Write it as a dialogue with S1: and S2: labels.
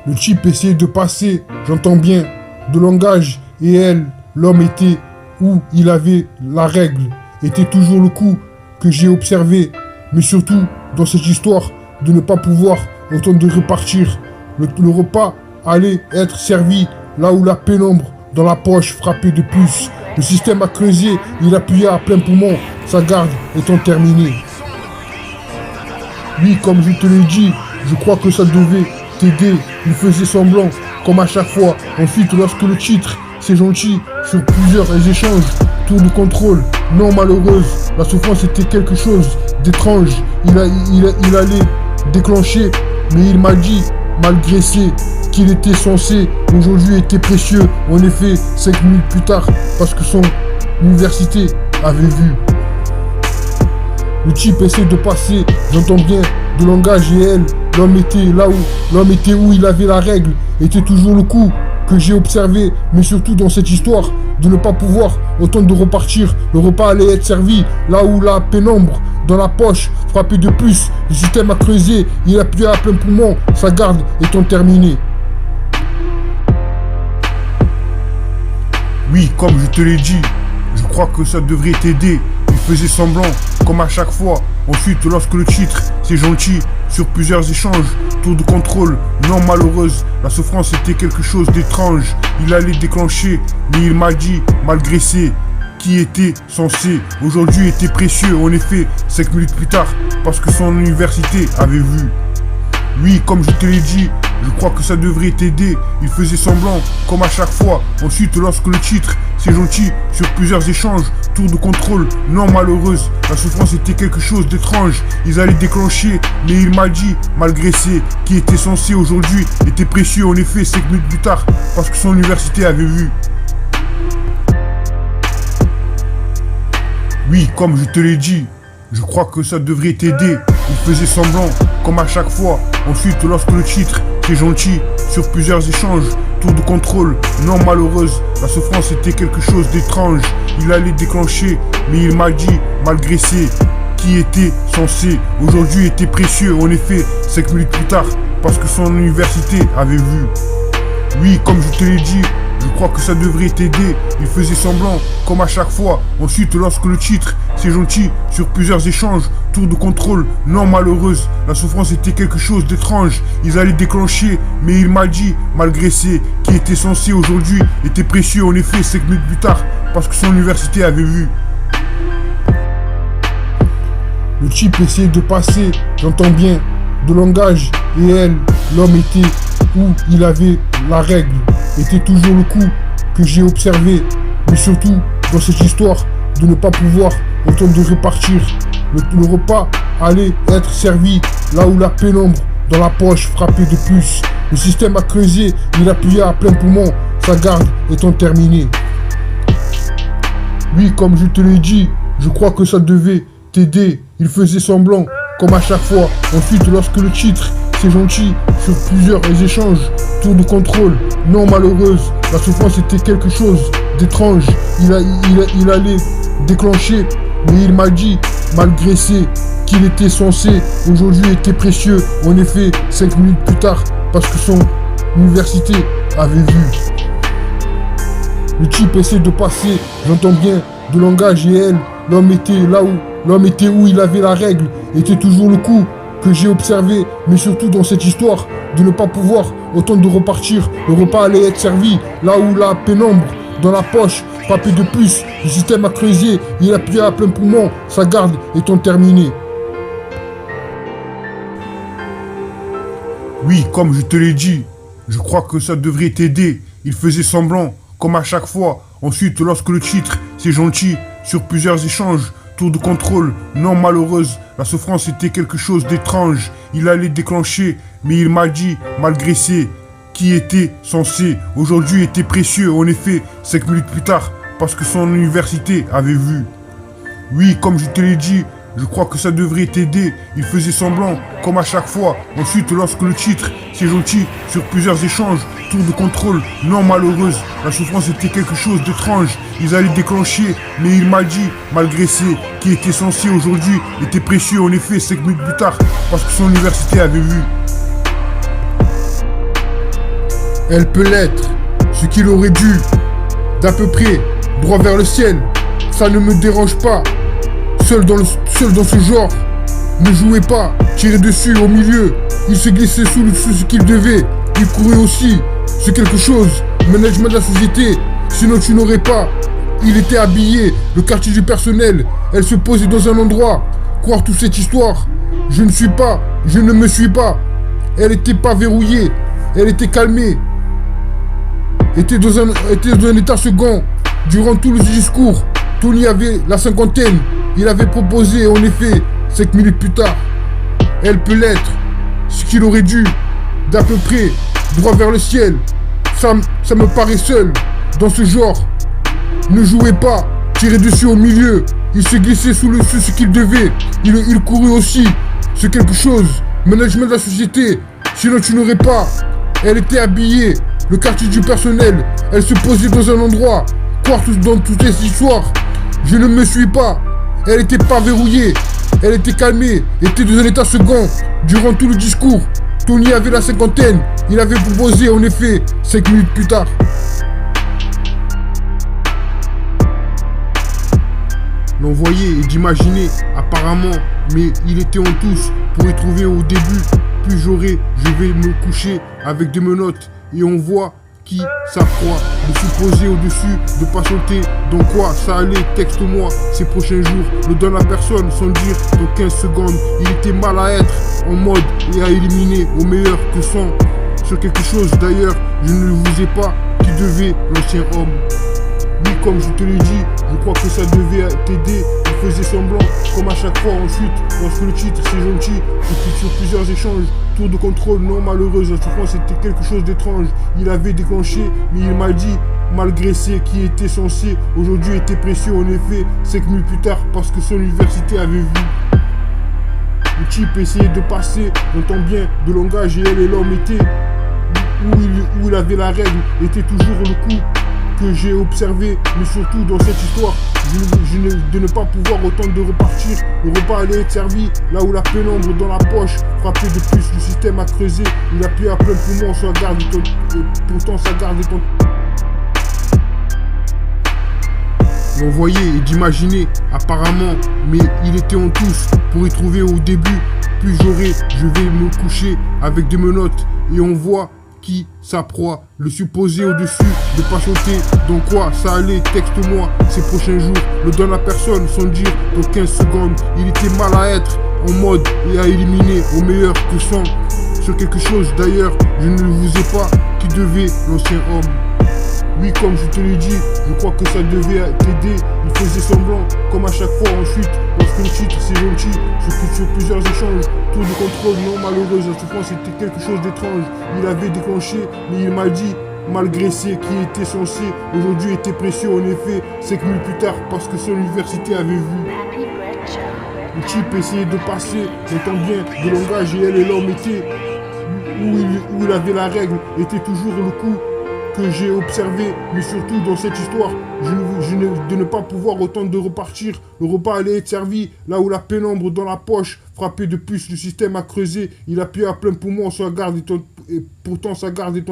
S1: Le type essayait de passer, j'entends bien, de langage, et elle, l'homme était où il avait la règle, était toujours le coup que j'ai observé, mais surtout dans cette histoire de ne pas pouvoir autant de repartir. Le repas allait être servi là où la pénombre dans la poche frappait de plus. Le système a creusé, il appuyait à plein poumon, sa garde étant terminée. Oui, comme je te l'ai dit, je crois que ça devait t'aider. Il faisait semblant, comme à chaque fois. Ensuite, lorsque le titre, c'est gentil, sur plusieurs échanges, tour de contrôle, non malheureuse, la souffrance était quelque chose d'étrange. Il allait déclencher, mais il m'a dit, malgré qu'il était censé, aujourd'hui était précieux. En effet, 5 minutes plus tard, parce que son université avait vu. Le type essaie de passer, j'entends bien, de langage et elle, l'homme était où il avait la règle, était toujours le coup que j'ai observé, mais surtout dans cette histoire, de ne pas pouvoir autant de repartir, le repas allait être servi, là où la pénombre dans la poche frappait de plus, le système a creusé, il appuyait à plein poumon, sa garde étant terminée.
S2: Oui, comme je te l'ai dit, je crois que ça devrait t'aider. Il faisait semblant, comme à chaque fois. Ensuite, lorsque le titre, c'est gentil, sur plusieurs échanges, tour de contrôle, non malheureuse, la souffrance était quelque chose d'étrange. Il allait déclencher, mais il m'a dit, malgré qui était censé, aujourd'hui était précieux. En effet, 5 minutes plus tard, parce que son université avait vu. Oui, comme je te l'ai dit, je crois que ça devrait t'aider. Il faisait semblant, comme à chaque fois. Ensuite, lorsque le titre, c'est gentil, sur plusieurs échanges, tour de contrôle, non malheureuse, la souffrance était quelque chose d'étrange. Ils allaient déclencher, mais il m'a dit, malgré qui était censé aujourd'hui, était précieux. En effet, 5 minutes plus tard, parce que son université avait vu. Oui, comme je te l'ai dit, je crois que ça devrait t'aider. Il faisait semblant, comme à chaque fois. Ensuite, lorsque le titre, c'est gentil, sur plusieurs échanges, tour de contrôle, non malheureuse, la souffrance était quelque chose d'étrange. Il allait déclencher, mais il m'a dit, malgré qui était censé, aujourd'hui était précieux. En effet, 5 minutes plus tard, parce que son université avait vu. Oui, comme je te l'ai dit, je crois que ça devrait t'aider. Il faisait semblant, comme à chaque fois. Ensuite, lorsque le titre, c'est gentil, sur plusieurs échanges, tour de contrôle, non malheureuse, la souffrance était quelque chose d'étrange. Ils allaient déclencher, mais il m'a dit, malgré qui était censé aujourd'hui, était précieux. En effet, 5 minutes plus tard, parce que son université avait vu.
S1: Le type essayait de passer, j'entends bien, de langage, et elle, l'homme était où il avait la règle, était toujours le coup que j'ai observé, mais surtout dans cette histoire de ne pas pouvoir autant de repartir. Le repas allait être servi là où la pénombre dans la poche frappait de plus. Le système a creusé, il appuyait à plein poumon, sa garde étant terminée. Oui, comme je te l'ai dit, je crois que ça devait t'aider. Il faisait semblant, comme à chaque fois. Ensuite, lorsque le titre, c'est gentil, sur plusieurs échanges, tour de contrôle, non malheureuse, la souffrance était quelque chose d'étrange. Il allait déclencher, mais il m'a dit, malgré qu'il était censé, aujourd'hui était précieux. En effet, 5 minutes plus tard, parce que son université avait vu. Le type essaie de passer, j'entends bien, de langage et elle, l'homme était où il avait la règle, était toujours le coup que j'ai observé, mais surtout dans cette histoire de ne pas pouvoir autant de repartir. Le repas allait être servi là où la pénombre dans la poche frappait de plus. Le système a creusé, il appuyait à plein poumon, sa garde étant terminée.
S2: Oui, comme je te l'ai dit, je crois que ça devrait t'aider. Il faisait semblant, comme à chaque fois. Ensuite, lorsque le titre, c'est gentil, sur plusieurs échanges, tour de contrôle, non malheureuse, la souffrance était quelque chose d'étrange. Il allait déclencher, mais il m'a dit, malgré qui était censé, aujourd'hui était précieux. En effet, 5 minutes plus tard, parce que son université avait vu. Oui, comme je te l'ai dit, je crois que ça devrait t'aider. Il faisait semblant, comme à chaque fois. Ensuite, lorsque le titre, c'est gentil, sur plusieurs échanges, tour de contrôle, non malheureuse, la souffrance était quelque chose d'étrange. Ils allaient déclencher, mais il m'a dit, malgré qui était censé aujourd'hui, était précieux. En effet, 5 minutes plus tard, parce que son université avait vu.
S1: Elle peut l'être, ce qu'il aurait dû, d'à peu près, droit vers le ciel. Ça ne me dérange pas, seul dans ce genre. Ne jouez pas, tirez dessus au milieu. Il se glissait sous ce qu'il devait. Il courait aussi, c'est quelque chose. Management de la société, sinon tu n'aurais pas. Il était habillé, le quartier du personnel. Elle se posait dans un endroit. Croire toute cette histoire. Je ne me suis pas. Elle était pas verrouillée, elle était calmée. Était dans un état second. Durant tout le discours, Tony avait la cinquantaine. Il avait proposé, en effet, 5 minutes plus tard. Elle peut l'être, ce qu'il aurait dû, d'à peu près, droit vers le ciel. Ça me paraît seul, dans ce genre. Ne jouez pas, tirez dessus au milieu. Il se glissait sous ce qu'il devait. Il courait aussi, c'est quelque chose. Management de la société, sinon tu n'aurais pas. Elle était habillée, le quartier du personnel. Elle se posait dans un endroit. Croire dans toutes ces histoires. Je ne me suis pas. Elle était pas verrouillée. Elle était calmée, était dans un état second. Durant tout le discours, Tony avait la cinquantaine. Il avait proposé, en effet, 5 minutes plus tard.
S2: L'envoyer et d'imaginer, apparemment, mais il était en tous pour y trouver au début. Plus j'aurai, je vais me coucher avec des menottes et on voit qui s'accroît, de supposer au-dessus, de patienter, dans quoi ça allait, texte-moi ces prochains jours, le donne à personne sans dire, dans 15 secondes, il était mal à être, en mode et à éliminer au meilleur que son, sur quelque chose d'ailleurs, je ne vous ai pas, qui devait l'ancien homme. Oui, comme je te l'ai dit, je crois que ça devait t'aider. Il faisait semblant, comme à chaque fois ensuite, lorsque le titre c'est gentil, c'était sur plusieurs échanges, tour de contrôle non malheureuse, je crois que c'était quelque chose d'étrange. Il avait déclenché, mais il m'a dit, malgré ce qui était censé, aujourd'hui était précieux en effet, 5 minutes plus tard, parce que son université avait vu. Le type essayait de passer, j'entends bien, de langage et elle et l'homme étaient, où il avait la règle, était toujours le coup que j'ai observé, mais surtout dans cette histoire, de ne pas pouvoir autant de repartir. Le repas allait être servi, là où la pénombre dans la poche, frappé de plus, le système a creusé, il appuyait à plein poumon sur la garde et pourtant sa garde est en... L'envoyer et d'imaginer, apparemment, mais il était en tous pour y trouver au début. Plus j'aurai, je vais me coucher avec des menottes et on voit qui sa proie, le supposé au-dessus, de patienter, dans quoi ça allait, texte-moi ces prochains jours, le donne à personne sans dire, dans 15 secondes, il était mal à être, en mode et à éliminer au meilleur que son, sur quelque chose d'ailleurs, je ne vous ai pas, qui devait l'ancien homme. Oui, comme je te l'ai dit, je crois que ça devait t'aider. Il faisait semblant, comme à chaque fois ensuite, lorsque le titre c'est gentil, sur plusieurs échanges, tour de contrôle non malheureuse, je pense que c'était quelque chose d'étrange. Il avait déclenché, mais il m'a dit, malgré ce qui était censé, aujourd'hui était précieux en effet, 5 minutes plus tard, parce que son université avait vu. Le type essayait de passer, j'entends bien, de langage et elle et l'homme étaient, où il avait la règle, était toujours le coup que j'ai observé, mais surtout dans cette histoire, de ne pas pouvoir autant de repartir. Le repas allait être servi, là où la pénombre dans la poche, frappé de plus, le système a creusé, il appuyait à plein poumon sur la garde et pourtant sa garde est en